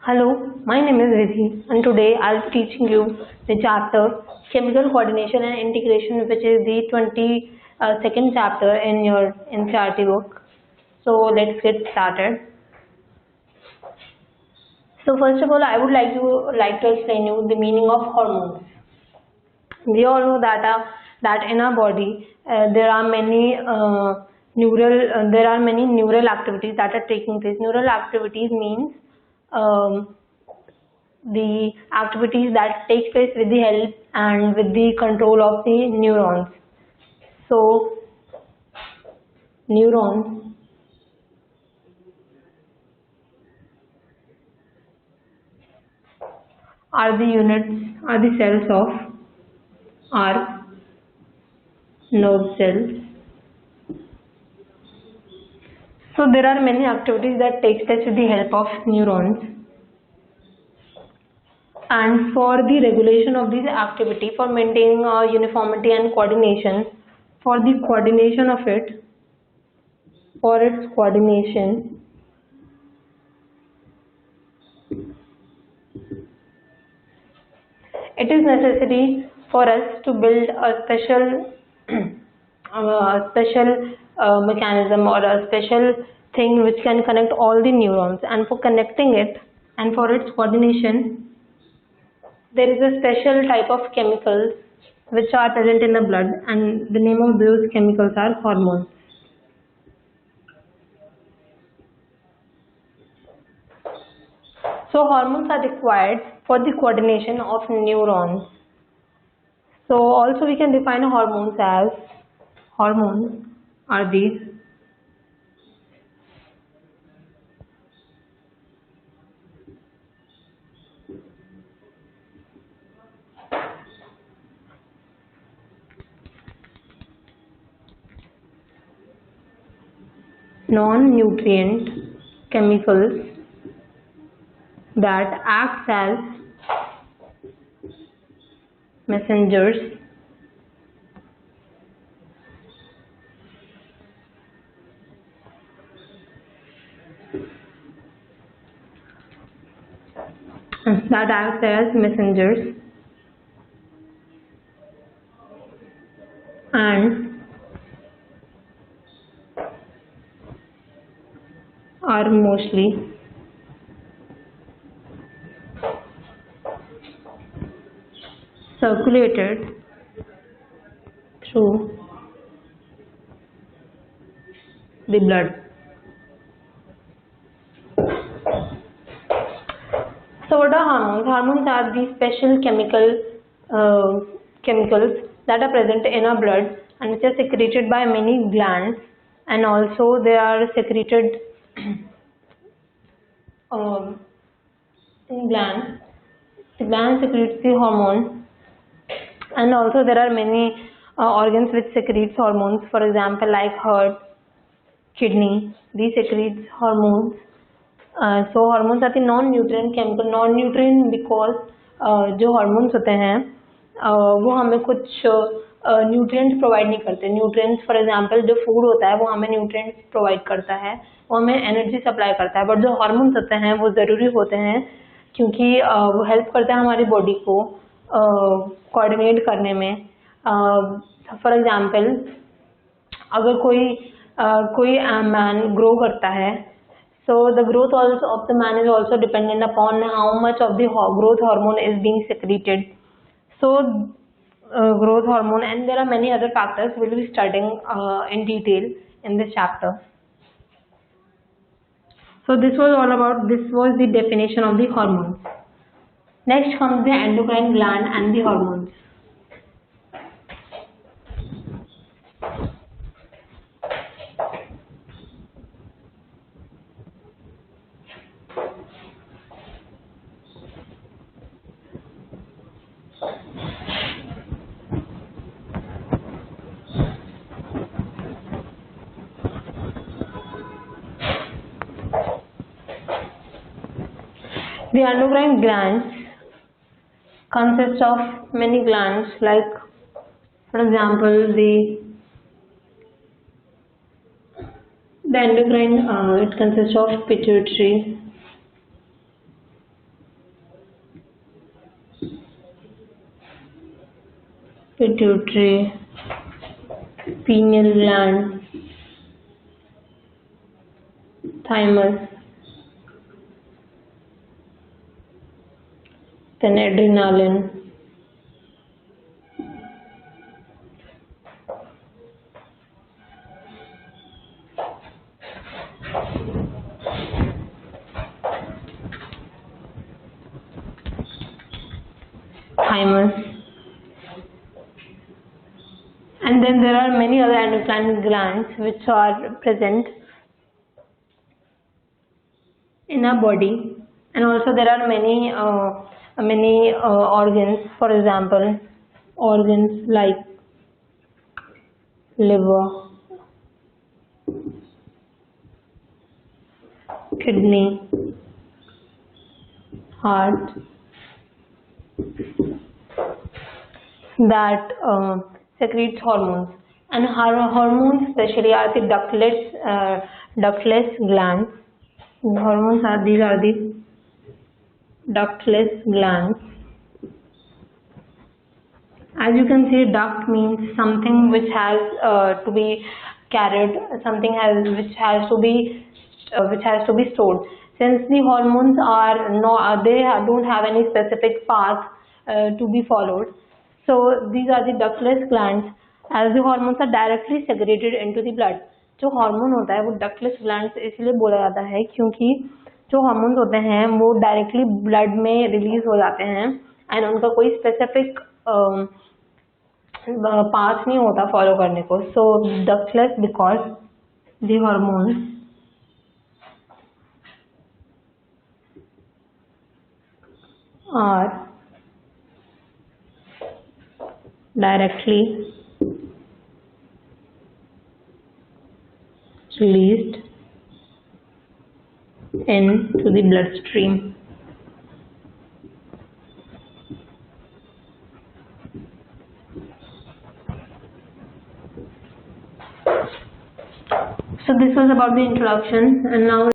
Hello, my name is Vidhi and today I'll be teaching you the chapter Chemical Coordination and Integration, which is the 22nd chapter in your NCERT book. So let's get started. So first of all, I would like to explain you the meaning of hormones. We all know that in our body there are many neural activities that are taking place. Neural activities means um, the activities that take place with the help and with the control of the neurons. So neurons are the cells of our nerve cells. So there are many activities that take place with the help of neurons, and for the regulation of this activity, for maintaining uniformity and coordination, for the coordination of it, for its coordination, it is necessary for us to build a special mechanism or a special thing which can connect all the neurons. And for connecting it and for its coordination, there is a special type of chemicals which are present in the blood, and the name of those chemicals are hormones. So hormones are required for the coordination of neurons. So also we can define hormones as hormones are the non-nutrient chemicals that act as messengers that act as messengers and are mostly circulated through the blood. So what are hormones? Hormones are the special chemicals that are present in our blood and which are secreted by many glands, and also they are secreted um, in glands. The gland secretes the hormone, and also there are many organs which secretes hormones. For example, like heart, kidney, these secretes hormones. So hormones are the non-nutrient chemical. Non-nutrient because जो hormones होते हैं वो हमें कुछ nutrients provide नहीं करते. Nutrients for example जो food होता है वो हमें nutrients provide करता है, वो हमें energy supply करता है. But जो hormones होते हैं वो ज़रूरी होते हैं क्योंकि वो help करते हैं हमारी body को coordinate करने में. For example अगर कोई man grow करता है, so the growth also of the man is also dependent upon how much of the growth hormone is being secreted. So growth hormone, and there are many other factors we'll be studying in detail in this chapter. So this was the definition of the hormones. Next comes the endocrine gland and the hormones. The endocrine glands consist of many glands, like for example the endocrine it consists of pituitary, pituitary, pineal gland, thymus, then adrenaline, and then there are many other endocrine glands which are present in our body, and also there are many organs. For example, organs like liver, kidney, heart, that secretes hormones, and hormones especially are the ductless glands. Hormones are the ductless glands. As you can see, duct means something which has to be carried, something which has to be stored. Since the hormones don't have any specific path to be followed, so these are the ductless glands. As the hormones are directly segregated into the blood, जो hormone होता है वो ductless gland इसलिए बोला जाता है क्योंकि जो हार्मोन्स होते हैं वो डायरेक्टली ब्लड में रिलीज हो जाते हैं, एंड उनका कोई स्पेसिफिक पाथ नहीं होता फॉलो करने को. So ductless because the hormones are directly released into the bloodstream. So this was about the introduction, and now